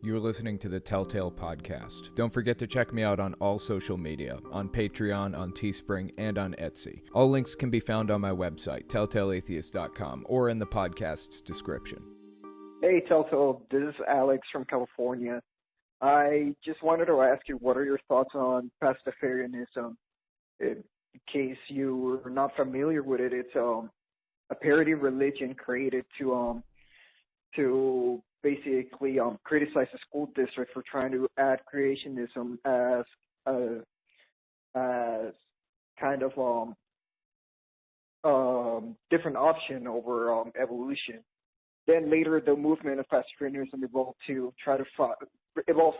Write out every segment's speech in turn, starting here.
You're listening to the Telltale Podcast. Don't forget to check me out on all social media, on Patreon, on Teespring, and on Etsy. All links can be found on my website, telltaleatheist.com, or in the podcast's description. Hey, Telltale, this is Alex from California. I just wanted to ask you, what are your thoughts on Pastafarianism? In case you are not familiar with it, it's a parody religion created to basically criticize the school district for trying to add creationism as kind of different option over evolution. Then later, the movement of Pastafarianism evolved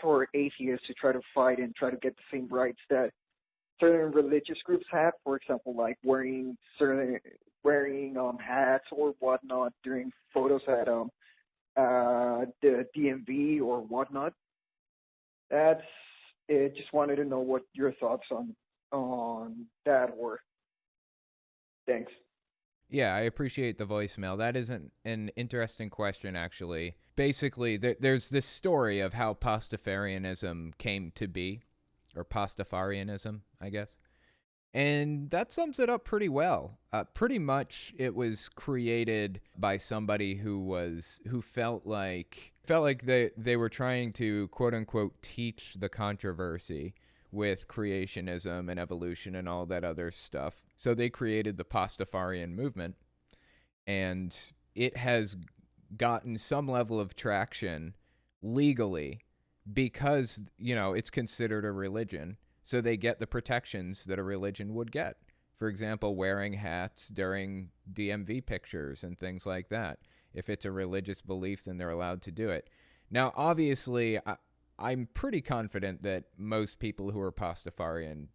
for atheists to try to fight and try to get the same rights that certain religious groups have. For example, like wearing hats or whatnot during photos at the DMV or whatnot. That's it. Just wanted to know what your thoughts on that were. Thanks. Yeah, I appreciate the voicemail. That is an interesting question, actually. Basically, there's this story of how Pastafarianism came to be, or Pastafarianism, I guess. And that sums it up pretty well. Pretty much it was created by somebody who felt like they were trying to, quote unquote, teach the controversy with creationism and evolution and all that other stuff. So they created the Pastafarian movement, and it has gotten some level of traction legally because, it's considered a religion. So they get the protections that a religion would get. For example, wearing hats during DMV pictures and things like that. If it's a religious belief, then they're allowed to do it. Now, obviously, I'm pretty confident that most people who are Pastafarian,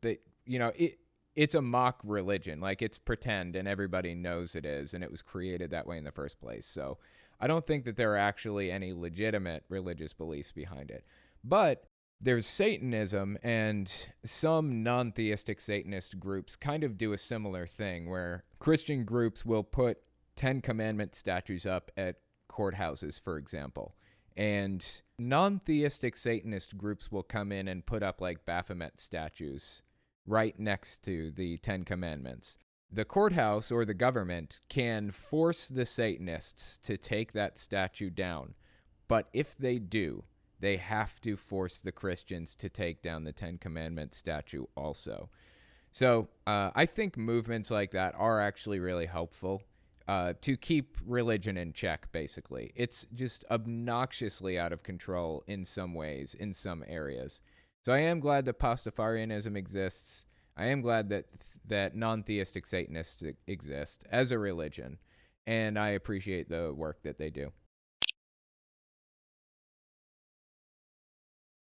it's a mock religion. Like, it's pretend, and everybody knows it is, and it was created that way in the first place. So I don't think that there are actually any legitimate religious beliefs behind it. But there's Satanism, and some non-theistic Satanist groups kind of do a similar thing, where Christian groups will put 10 Commandment statues up at courthouses, for example. And non-theistic Satanist groups will come in and put up like Baphomet statues right next to the 10 Commandments. The courthouse or the government can force the Satanists to take that statue down. But if they do, they have to force the Christians to take down the 10 Commandments statue also. So I think movements like that are actually really helpful. To keep religion in check, basically. It's just obnoxiously out of control in some ways, in some areas. So I am glad that Pastafarianism exists. I am glad that non-theistic Satanists exist as a religion, and I appreciate the work that they do.